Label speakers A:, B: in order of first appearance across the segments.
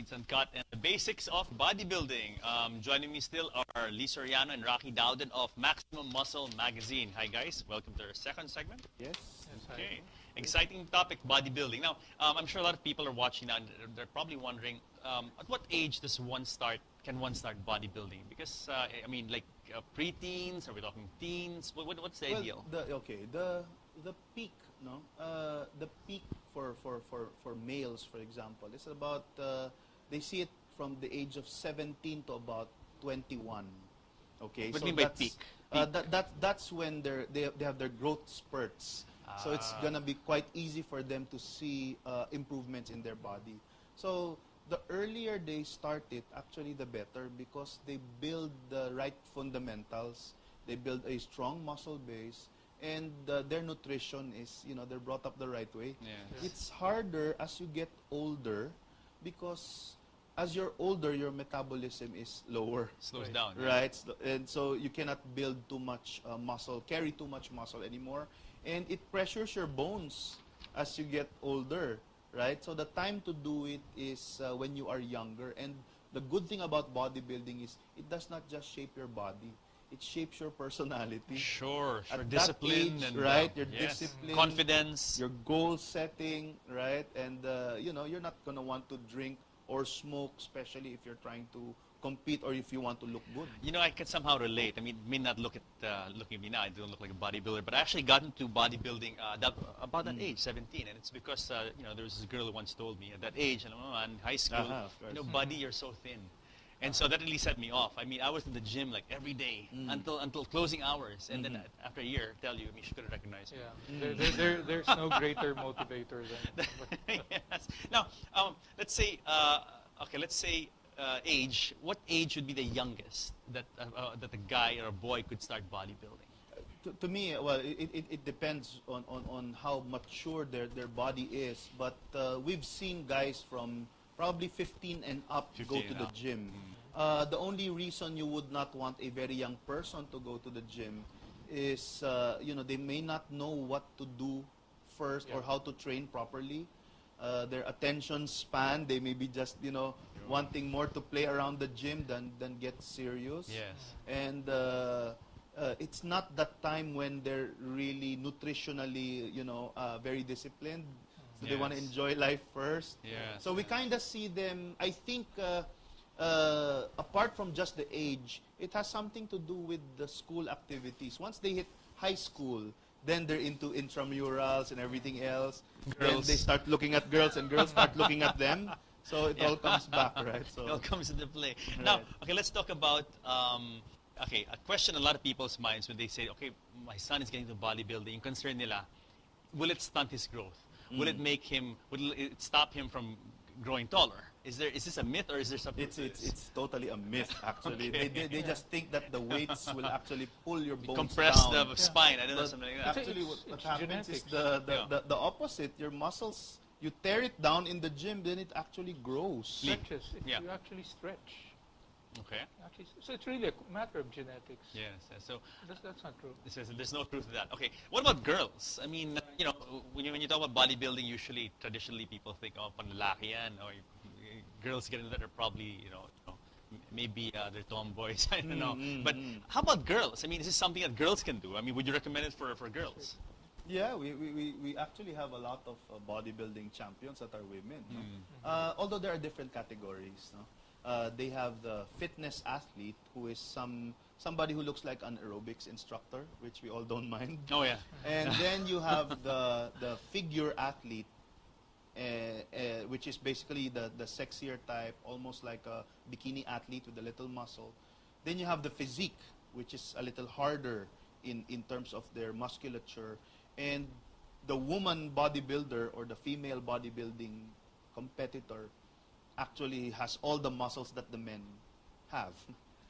A: It's Uncut and the basics of bodybuilding. Joining me still are Lee Soriano and Rocky Dowden of Maximum Muscle Magazine. Hi guys, welcome to our second segment.
B: Yes.
A: Okay, exciting topic, bodybuilding. Now, I'm sure a lot of people are watching now and they're probably wondering, at what age can one start bodybuilding? Because, I mean, like pre-teens, are we talking teens? What's the ideal?
B: The peak, no? The peak for males, for example, is about, they see it from the age of 17 to about 21. Okay,
A: What do
B: so
A: you mean by
B: that's,
A: peak?
B: that's when they have their growth spurts. So it's going to be quite easy for them to see improvements in their body. So the earlier they start it, actually the better, because they build the right fundamentals, they build a strong muscle base, and their nutrition is, they're brought up the right way.
A: Yes.
B: It's harder as you get older, because as you're older, your metabolism is lower.
A: Slows down.
B: Right? And so you cannot build too much muscle, carry too much muscle anymore. And it pressures your bones as you get older, right? So the time to do it is when you are younger. And the good thing about bodybuilding is it does not just shape your body. It shapes your personality.
A: Sure.
B: At
A: Discipline
B: that age,
A: and
B: right? Your
A: yes.
B: discipline,
A: confidence,
B: your goal setting, right? And you're not gonna want to drink or smoke, especially if you're trying to compete or if you want to look good.
A: I can somehow relate. I mean, may not looking at me now, I don't look like a bodybuilder, but I actually got into bodybuilding about that age, 17, and it's because there was this girl who once told me at that age, in high school, buddy, you're so thin. And so that really set me off. I mean, I was in the gym like every day until closing hours, and then after a year, tell you, she couldn't recognize me.
C: Yeah, there's no greater motivator than.
A: Yes. Now, let's say, age. What age would be the youngest that a guy or a boy could start bodybuilding?
B: To me, well, it depends on how mature their body is. But we've seen guys from probably 15 and up go to the gym. The only reason you would not want a very young person to go to the gym is, they may not know what to do first or how to train properly. Their attention span, they may be just, wanting more to play around the gym than get serious.
A: Yes.
B: And it's not that time when they're really nutritionally, very disciplined. So they want to enjoy life first.
A: Yes.
B: So we kind of see them, I think, apart from just the age, it has something to do with the school activities. Once they hit high school, then they're into intramurals and everything else.
A: Girls.
B: Then they start looking at girls and girls start looking at them. So it all comes back, right? So
A: it all comes into play. Now, okay, let's talk about, a question in a lot of people's minds when they say, okay, my son is getting into bodybuilding, yung concern nila, will it stunt his growth? Will it stop him from growing taller? Is this a myth or is there something?
B: It's totally a myth, actually.
A: Okay.
B: They just think that the weights will actually pull your bones
A: compress
B: down.
A: the spine. I don't know, something like that.
B: Actually, what happens is the opposite. Your muscles, you tear it down in the gym, then it actually grows.
C: Stretches. You actually stretch.
A: Okay.
C: So it's really a matter of genetics.
A: Yes. So
C: that's not true.
A: There's no truth to that. Okay. What about girls? I mean, when you talk about bodybuilding, usually, traditionally, people think, panlalaki yan, or girls get into that are probably, maybe they're tomboys. I don't know. But how about girls? I mean, is this something that girls can do? I mean, would you recommend it for girls?
B: Yeah, we actually have a lot of bodybuilding champions that are women. No? Although there are different categories. No? They have the fitness athlete, who is somebody who looks like an aerobics instructor, which we all don't mind.
A: Oh yeah.
B: And then you have the figure athlete, which is basically the sexier type, almost like a bikini athlete with a little muscle. Then you have the physique, which is a little harder in terms of their musculature. And the woman bodybuilder or the female bodybuilding competitor actually has all the muscles that the men have.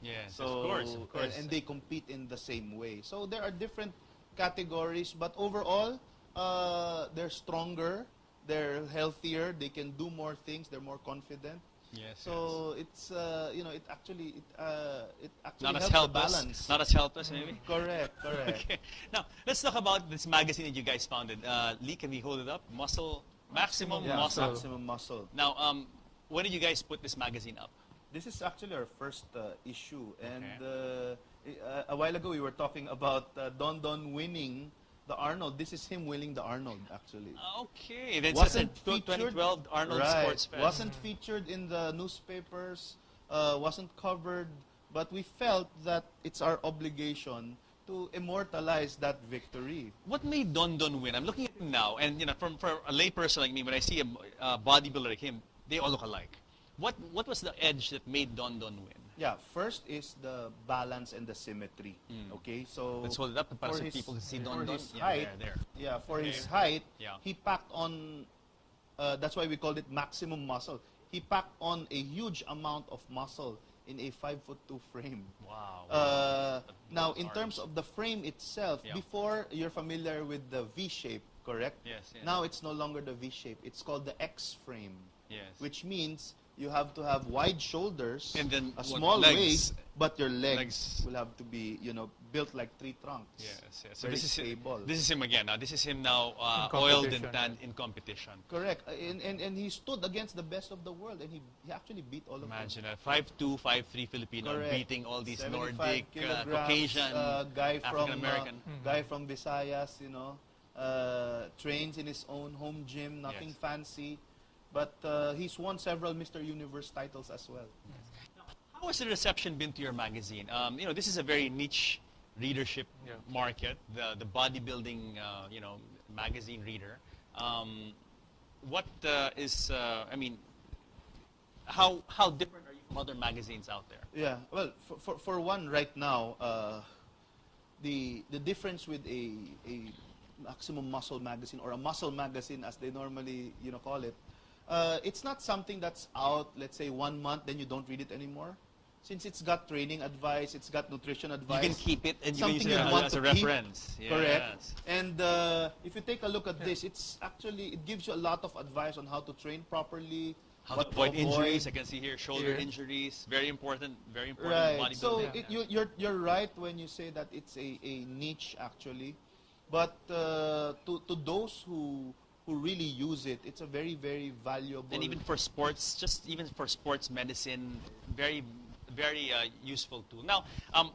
A: Yes,
B: so,
A: of course.
B: And they compete in the same way. So there are different categories, but overall, they're stronger, they're healthier, they can do more things, they're more confident.
A: Yes.
B: So it's it actually
A: not
B: helps
A: as helpless.
B: the balance.
A: Not as helpless, maybe.
B: Correct.
A: Okay. Now let's talk about this magazine that you guys founded. Lee, can we hold it up? Maximum Muscle.
B: Maximum Muscle.
A: Now, when did you guys put this magazine up?
B: This is actually our first issue, and a while ago we were talking about Don Don winning the Arnold. This is him winning the Arnold, actually.
A: Okay, then
B: Wasn't
A: it's a
B: featured,
A: 2012 Arnold
B: right,
A: Sports Fest.
B: wasn't featured in the newspapers, wasn't covered, but we felt that it's our obligation to immortalize that victory.
A: What made Don Don win? I'm looking at him now, and for a layperson like me, when I see a bodybuilder like him, they all look alike. What was the edge that made Don Don win?
B: Yeah, first is the balance and the symmetry. Okay, so
A: Let's hold it up para
B: for
A: so
B: his-
A: people can see
B: for
A: Don Don.
B: his
A: Yeah,
B: height,
A: there.
B: yeah, for his height,
A: Yeah.
B: he packed on. That's why we called it maximum muscle. He packed on a huge amount of muscle in a 5'2" frame.
A: Wow.
B: Now, in terms of the frame itself,
A: Yeah.
B: before you're familiar with the V shape, correct?
A: Yes, yes.
B: Now it's no longer the V shape. It's called the X frame,
A: Yes.
B: which means you have to have wide shoulders,
A: And then
B: a
A: what,
B: small
A: legs?
B: waist, but your legs,
A: Legs.
B: will have to be, built like tree trunks.
A: Yes, yes. So
B: Very
A: this is
B: stable.
A: this is him again. Now this is him now
C: In
A: oiled and
C: competition.
A: tanned in competition.
B: Correct. And he stood against the best of the world, and he actually beat all of them.
A: Imagine a 5'2", 5'3" Filipino
B: Correct.
A: beating all these
B: 75
A: Nordic,
B: kilograms,
A: Caucasian,
B: guy from
A: African American.
B: guy from Visayas, trains in his own home gym, nothing
A: Yes.
B: fancy, but he's won several Mr. Universe titles as well.
A: How has the reception been to your magazine? This is a very niche readership
C: Yeah.
A: market, the bodybuilding, magazine reader. What is, how different are you from other magazines out there?
B: Yeah, well, for one, right now, the difference with a maximum muscle magazine or a muscle magazine, as they normally call it, it's not something that's out, let's say 1 month, then you don't read it anymore. Since it's got training advice, it's got nutrition advice.
A: You can keep it and you can
B: something
A: use it
B: you'd want
A: as a
B: to keep.
A: reference.
B: Correct.
A: Yes.
B: And if you take a look at this, it gives you a lot of advice on how to train properly,
A: How
B: what
A: to avoid injuries. I
B: avoid.
A: can see here shoulder
C: Here.
A: injuries. Very important
B: Right.
A: bodybuilding.
B: So
C: Yeah.
B: you're right when you say that it's a niche actually, but to those who really use it, it's a very, very valuable.
A: And even for sports, just even for sports medicine, very, very useful tool. Now,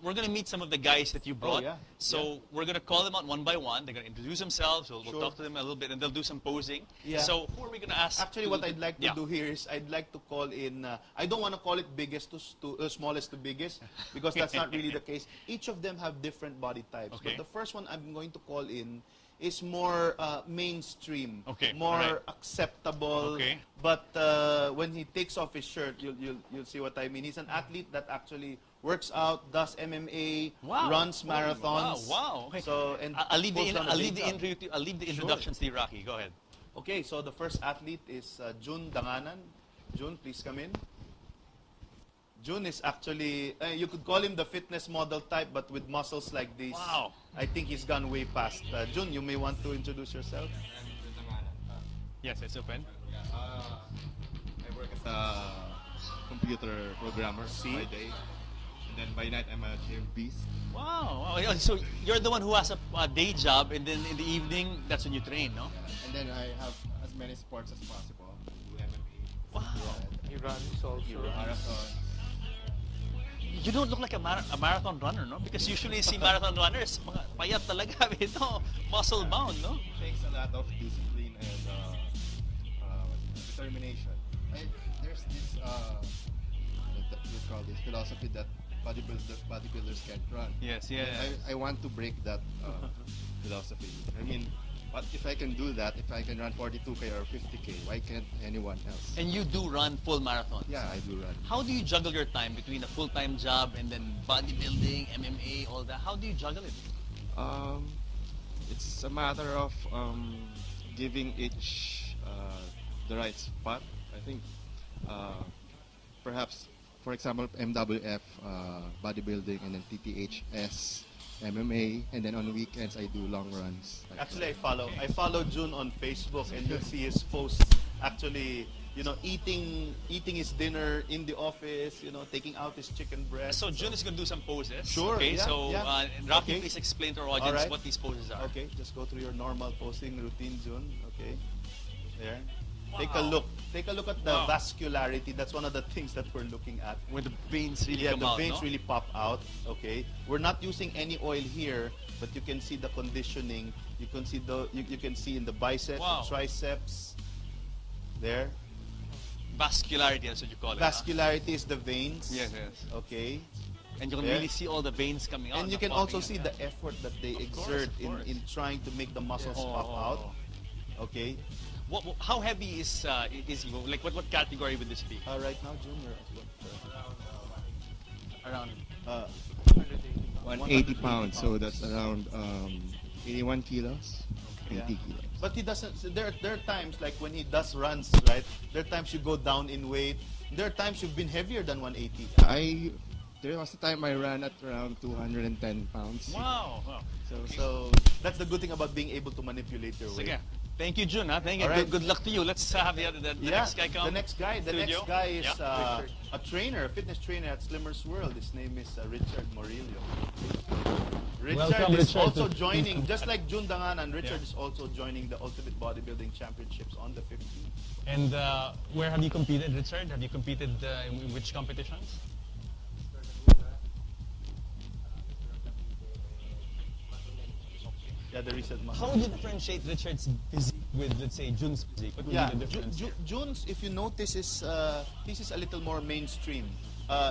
A: we're going to meet some of the guys that you brought.
B: yeah.
A: So we're going to call them out one by one. They're going to introduce themselves. We'll
B: Sure.
A: talk to them a little bit, and they'll do some posing.
B: Yeah.
A: So who are we going to ask?
B: Actually, what I'd like to
A: Yeah.
B: do here is I'd like to call in. I don't want to call it biggest to smallest to biggest because that's not really the case. Each of them have different body types.
A: Okay.
B: But the first one I'm going to call in is more mainstream,
A: Okay,
B: more
A: alright.
B: acceptable.
A: Okay.
B: But when he takes off his shirt, you'll see what I mean. He's an athlete that actually works out, does MMA,
A: Wow.
B: runs
A: Oh,
B: marathons.
A: Wow. Okay.
B: So and
A: I'll leave
B: pulls down a day job.
A: I'll leave the introductions to you, Rocky. Go ahead.
B: Okay, so the first athlete is Jun Danganan. Jun, please come in. Jun is actually, you could call him the fitness model type, but with muscles like this.
A: Wow.
B: I think he's gone way past. Jun, you may want to introduce yourself.
A: Yes, it's open.
D: I work as a computer programmer by day. And then by night, I'm a gym beast.
A: Wow. So you're the one who has a day job, and then in the evening, that's when you train, no?
D: And then I have as many sports as possible. Do MMA,
A: Wow.
C: He runs also.
D: marathon.
A: You don't look like a marathon runner, no? Because usually you see marathon runners, mga payat talaga. Ito, muscle bound, no?
D: It takes a lot of discipline and determination. There's this, what you call this, philosophy that bodybuilders can't run.
A: Yes, yes.
D: I want to break that philosophy. I mean, what if I can do that, if I can run 42K or 50K, why can't anyone else?
A: And you do run full marathons.
D: Yeah, I do run.
A: How do you juggle your time between a full-time job and then bodybuilding, MMA, all that? How do you juggle it?
D: It's a matter of giving each the right spot. I think perhaps, for example, MWF bodybuilding, and then TTHS MMA, and then on weekends I do long runs. Like
B: Actually, I follow Jun on Facebook, and you'll see his posts. Actually, eating his dinner in the office. Taking out his chicken breast.
A: So Jun is going to do some poses.
B: Sure,
A: Okay,
B: yeah,
A: so
B: yeah.
A: Rocky,
B: Okay.
A: please explain to our audience
B: Alright.
A: what these poses are.
B: Okay, just go through your normal posing routine, Jun. Okay, there. Take a look. Take a look at the vascularity. That's one of the things that we're looking at.
A: When the veins really
B: Yeah,
A: come
B: the
A: out,
B: veins
A: no?
B: really pop out. Okay, we're not using any oil here, but you can see the conditioning. You can see you can see in the biceps,
A: Wow.
B: triceps. There,
A: Vascularity, that's what you call it.
B: vascularity is the veins.
A: Yes, yes.
B: Okay,
A: And you can
B: Yeah.
A: really see all the veins coming out.
B: and you
A: the
B: can also
A: popping
B: see
A: out,
B: the effort that they
A: Of course,
B: exert
A: of course.
B: in trying to make the muscles
A: Oh,
B: pop
A: oh,
B: out.
A: oh.
B: Okay,
A: How heavy is he? Like what category would this be?
B: right now, Junior,
A: Around
D: 180 pounds, so that's around 81 kilos, 80
B: Yeah.
D: kilos.
B: But he doesn't. There are times like when he does runs, right? There are times you go down in weight. There are times you've been heavier than 180.
D: There was a time I ran at around 210 pounds.
A: Wow.
B: So that's the good thing about being able to manipulate your weight.
A: Sige. Thank you, Jun. Thank you.
B: All right.
A: Good luck to you. Let's have the next guy come.
B: The next guy
A: Studio.
B: is
A: Yeah.
B: a trainer, a fitness trainer at Slimmer's World. His name is Richard Morillo. Richard
E: Welcome,
B: is
E: Richard.
B: also joining, just like Jun Danganan, Richard is also joining the Ultimate Bodybuilding Championships on the 15th.
E: And where have you competed, Richard? Have you competed in which competitions?
B: Yeah, the recent
E: How would you differentiate Richard's physique with, let's say, Jun's physique? What would
B: Yeah,
E: be the difference?
B: Jun's, if you notice, is this is a little more mainstream.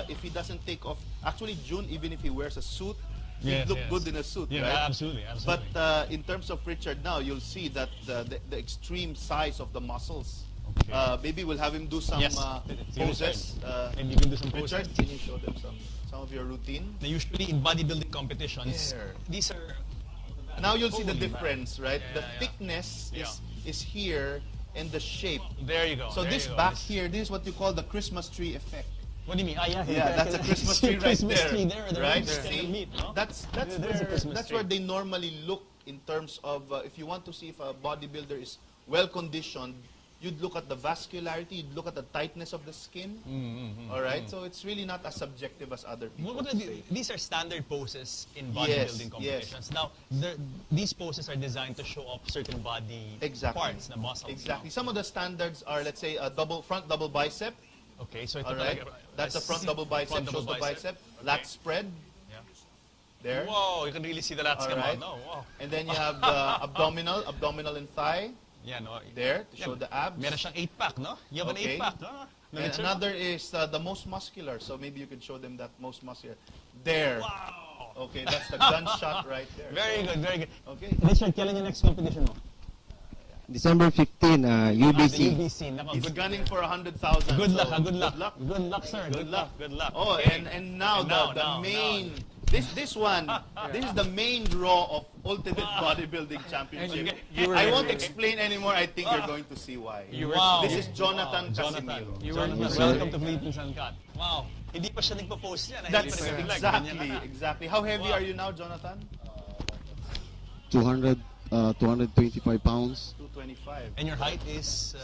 B: If he doesn't take off, actually Jun, even if he wears a suit, he'd look good in a suit,
E: Yeah,
B: right?
E: absolutely.
B: But in terms of Richard now, you'll see that the extreme size of the muscles.
E: Okay.
B: Maybe we'll have him do some
E: Yes.
B: poses.
E: And you can do some poses.
B: Richard, can you show them some of your routine?
E: Now, usually in bodybuilding competitions,
B: There.
E: these are...
B: Now you'll see the
E: Holy
B: difference, right?
E: Yeah,
B: The
E: yeah.
B: thickness
A: Yeah.
B: is here, and the shape.
E: There you go.
B: So
E: there
B: this
E: you go.
B: back here, this is what you call the Christmas tree effect.
E: What do you mean?
B: Yeah, that's a Christmas tree right
E: Christmas
B: there.
E: tree there. The
B: Right?
E: ones that
B: See?
E: you meet, no?
B: That's
E: There's a
B: where
E: Christmas tree.
B: they normally look in terms of if you want to see if a bodybuilder is well conditioned, you'd look at the vascularity, you'd look at the tightness of the skin. All right, so it's really not as subjective as other people.
E: What are these are standard poses in bodybuilding
B: Yes,
E: competitions. Now, these poses are designed to show off certain body parts, the muscles.
B: Exactly.
E: no?
B: Some of the standards are, let's say, a front double bicep.
E: Okay, so ito
B: All right,
E: talaga,
B: that's a front double bicep.
E: front double
B: Shows the bicep.
E: Okay.
B: Lat spread.
E: Yeah.
B: There.
E: Wow, you can really see the lats
B: All
E: come
B: right.
E: out. No, wow.
B: And then you have the abdominal and thigh
E: Yeah, no.
B: there to show the abs.
E: Meron siyang 8-pack, no? You have
B: Okay.
E: an 8-pack, no?
B: And another is the most muscular. So maybe you can show them that most muscular. There.
E: Wow.
B: Okay, that's the gunshot right there.
E: Very good, very good.
B: Okay.
E: Richard, kailan yung next competition mo?
D: December 15,
E: The
D: UBC.
E: UBC. Nako,
B: He's
E: good,
B: gunning for 100,000.
E: good luck,
B: so
E: good luck.
B: Good luck.
E: Good luck, sir.
B: Good luck.
A: Good luck.
B: Oh,
A: Okay.
B: and now
A: And
B: the
A: now,
B: main. This one, this is the main draw of Ultimate Bodybuilding Championship.
C: you were
B: I
C: very
B: won't
C: good.
B: explain anymore. I think you're going to see why.
E: Wow.
B: This is Jonathan
E: Jonathan.
B: Casimiro.
C: You were
E: Jonathan,
D: Yes,
E: welcome
D: sir.
E: to Philippines Uncut. Wow. Hindi pa siya nagpo-post yan.
B: That's
E: Hindi pa rin
B: exactly,
E: ganyan na.
B: exactly. How heavy
E: Wow.
B: are you now, Jonathan?
F: 225 pounds,
B: 225.
E: And your height is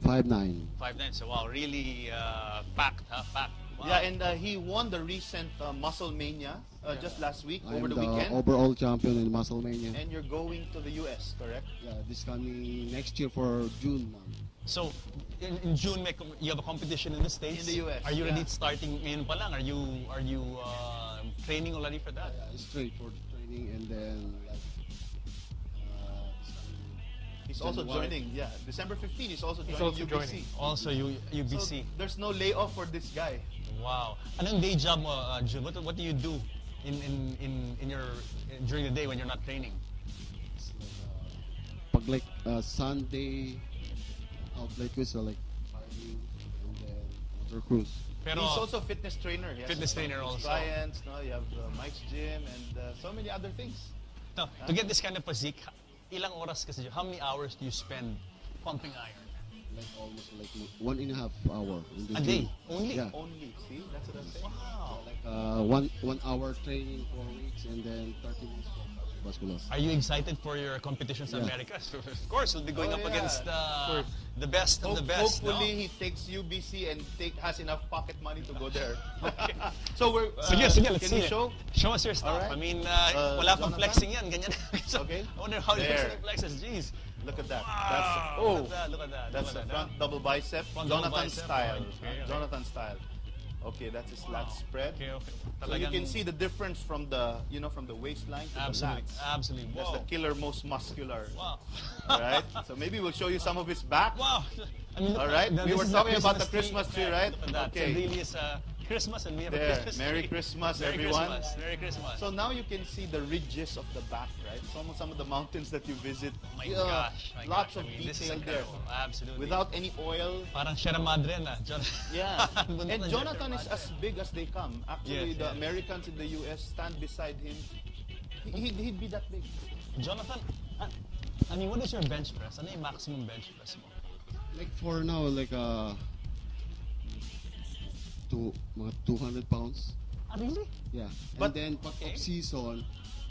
F: 5'9".
A: 5'9", so wow, really packed, huh? Packed. Wow.
B: Yeah, and he won the recent Muscle Mania just last week,
F: I
B: over
F: am
B: the
F: the
B: weekend.
F: overall champion in MuscleMania.
B: And you're going to the US, correct?
F: Yeah, this coming next year for June.
E: So, in June, you have a competition in the States.
B: In the US,
E: Are you
B: yeah.
E: ready starting ngayon pa lang? Are you training already for that?
F: Straight for the training and then like
B: He's also
F: January.
B: joining, yeah. December 15, he's also joining
C: also
B: UBC.
C: joining.
E: Also, UBC.
B: So there's no layoff for this guy.
E: Wow. Anong day job mo, June? What do you do during the day when you're not training?
F: pag like Sunday outlet ko so like farming and then motor cruise.
E: Pero,
B: He's also a fitness trainer. He has
E: Fitness trainer also.
B: Clients, no? You have Mike's Gym and so many other things.
E: no, to get this kind of physique, ilang oras kasi, how many hours do you spend pumping iron?
F: Like almost like 1.5 hour in the
E: A
F: gym.
E: day? Only?
F: Yeah.
B: Only, see? That's what I'm saying.
E: Wow.
F: Like 1 hour training for weeks and then 30 minutes for cardiovascular.
E: Are you excited for your competitions in
F: Yeah.
E: America? Of course, you'll be going
B: Oh,
E: up
B: yeah.
E: against the best of the best.
B: Hopefully
E: no?
B: he takes UBC and has enough pocket money to go there. So we're
E: Sige, let's
B: can
E: see
B: you
E: it.
B: show?
E: Show us your stuff.
B: Alright.
E: I mean, wala pang
B: Jonathan?
E: flexing yan. Ganyan. So,
B: Okay.
E: I wonder how
B: There.
E: he flexes. Jeez.
B: Look at that.
A: Wow,
B: That's
A: look at that, look at that.
B: That's
A: look
B: the
A: at
B: front
A: that.
B: double bicep.
A: Front double
B: Jonathan
A: bicep.
B: style.
A: Okay, okay.
B: Jonathan style. Okay, that's his lat spread.
A: Okay, okay.
B: So you can
A: Talagang-
B: see the difference from the from the waistline to
A: Absolutely,
B: the lats.
A: absolutely.
B: That's the
A: Wow.
B: killer most muscular.
A: Wow.
B: All right. So maybe we'll show you some of his back.
A: Wow. I mean, look,
B: All right.
A: this
B: We were
A: is
B: talking
A: the
B: about the
A: Christmas
B: Christmas tree, right?
A: Look at that.
B: Okay.
A: It really is Christmas, and we have a
B: There.
A: Christmas
B: Merry
A: tree.
B: Christmas,
A: Merry
B: everyone.
A: Christmas. Merry Christmas.
B: So now you can see the ridges of the back, right? Some of the mountains that you visit.
A: my
B: Yeah,
A: gosh. My
B: lots
A: gosh.
B: of
A: I mean, this is
B: detail there.
A: incredible. Absolutely.
B: Without any oil.
A: Parang Sierra Madre na.
B: Yeah.
A: Bundok
B: And
A: ng
B: Jonathan
A: Sierra
B: is
A: Madre.
B: as big as they come. Actually,
A: Yes,
B: the
A: yes.
B: Americans in the US stand beside him. He'd be that big.
A: Jonathan, I mean, what is your bench press? Ano yung maximum bench press mo?
F: Like for now, like mga 200 pounds.
A: Ah, really?
F: Yeah.
B: But-
F: And then pag
A: okay.
F: off-season,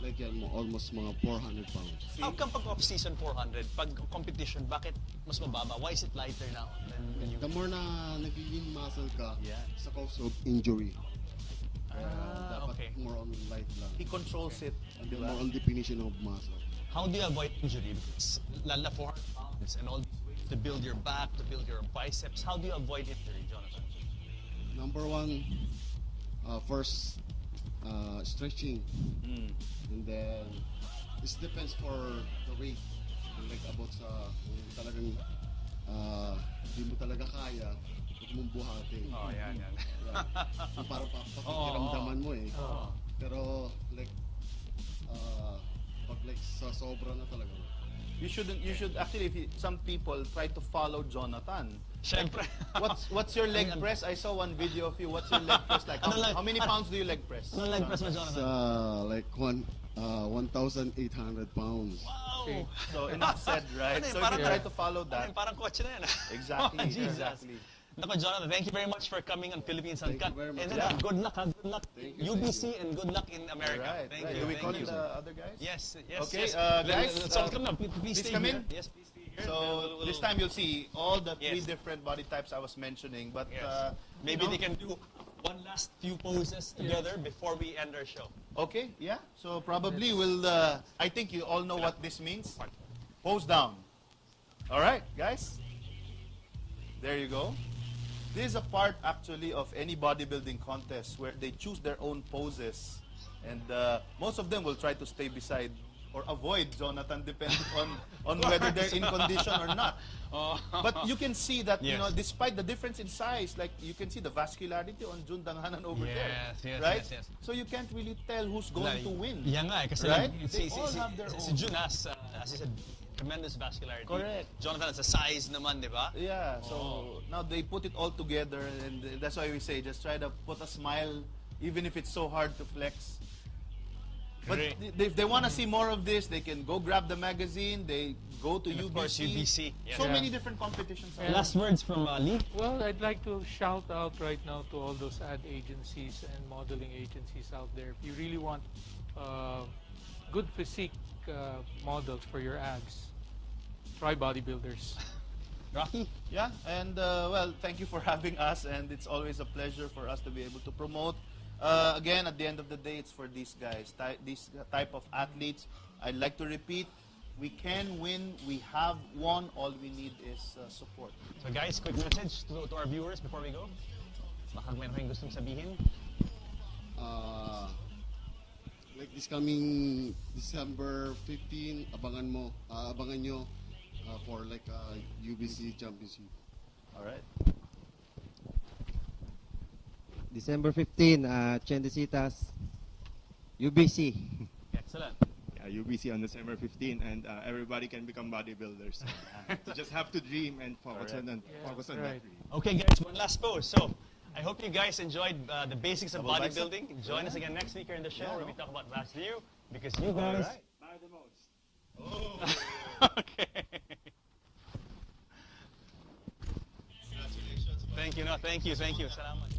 F: like yan, almost mga 400 pounds.
A: How come pag off-season 400, pag competition, bakit mas mababa? Why is it lighter now than when you...
F: The more na nagiging muscle ka,
B: Yeah.
F: sa cause of injury. Dapat
A: okay.
F: more on light lang.
B: He controls it.
F: And
B: di
F: then
B: ba?
F: more on definition of muscle.
A: How do you avoid injury? It's lala 400 pounds and all to build your back, to build your biceps. How do you avoid injury, Jonathan?
F: Number one, first, stretching.
B: Mm.
F: And then, this depends for the weight. Like about sa, kung talagang di mo talaga kaya, huwag mong buhatin.
A: Oh, yan.
F: Yeah. Yung parang pakikiramdaman mo eh.
A: Oo.
F: Pero, like, pag like sa sobra na talaga.
B: You should actually, some people try to follow Jonathan.
A: Siyempre.
B: What's your leg press? I saw one video of you. What's your leg press like?
A: Ano lang-
B: How many pounds do you leg press?
A: Ano leg press mo,
F: It's
A: Jonathan?
F: like 1,800 pounds.
A: Wow!
C: Okay.
B: So enough said, right?
A: Ano yun,
B: So if you
A: parang-
B: try to follow
A: Ano
B: that,
A: yun, parang kotse na yan.
B: exactly,
A: Jesus.
B: exactly.
A: Nako, Jonathan, thank you very much for coming on Philippines
F: Thank
A: Uncut.
F: you very much.
A: And then,
B: Yeah.
A: good luck, good luck.
F: you,
A: UBC and good luck in America.
B: Right,
A: Thank
B: right.
A: you.
B: Do we
A: thank
B: call
A: you.
B: the other guys?
A: Yes, yes,
B: Okay,
A: yes.
B: guys,
A: Let's all come now. Please stay
B: come
A: here.
B: in.
A: Yes, please stay here.
B: So this time you'll see all the three
A: Yes.
B: different body types I was mentioning, but
A: Yes.
B: you
A: Maybe
B: know,
A: they can do one last few poses together before we end our show.
B: Okay, yeah. So probably we'll. I think you all know what this means. Pose down. All right, guys. There you go. This is a part actually of any bodybuilding contest where they choose their own poses, and most of them will try to stay beside or avoid Jonathan, depending on whether they're in condition or not. But you can see that
A: Yes.
B: despite the difference in size, like you can see the vascularity on Jun Danghanan over there,
A: Yes, yes,
B: right?
A: yes, yes.
B: So you can't really tell who's going to win.
A: Yan nga eh, kasi
B: Right?
A: like,
B: They all have their
A: si
B: own.
A: Jun has, as you said, tremendous vascularity.
B: Correct.
A: Jonathan has a size naman, di ba?
B: Yeah, so now they put it all together, and that's why we say just try to put a smile, even if it's so hard to flex. But
A: Great.
B: if they want to see more of this, they can go grab the magazine. They go to
A: And
B: UBC.
A: of course, UBC. Yes.
B: So
C: Yeah.
B: many different competitions.
C: Yeah.
A: Last words from Lee.
C: Well, I'd like to shout out right now to all those ad agencies and modeling agencies out there. If you really want good physique models for your ads, try bodybuilders.
A: Rocky?
B: Yeah, and well, thank you for having us, and it's always a pleasure for us to be able to promote. Again, at the end of the day, it's for these guys, these type of athletes. I'd like to repeat, we can win, we have won, all we need is support.
A: So guys, quick message to our viewers before we go. Baka meron kayong gustong sabihin.
F: Like this coming December 15, abangan nyo for like UBC Championship.
B: All right.
G: December 15, Chendesitas, UBC.
A: Excellent.
D: Yeah, UBC on December 15, and everybody can become bodybuilders. So just have to dream and focus
B: Correct.
D: on focus on that
C: right.
D: dream.
A: Okay guys, one last pose. So, I hope you guys enjoyed the basics of
B: Double bicep.
A: bodybuilding. Join us again next week here in the show
B: Yeah,
A: where
B: no?
A: we talk about Vast View because you guys...
D: Matter the most.
A: Okay. Thank you, no, thank you. Salamat.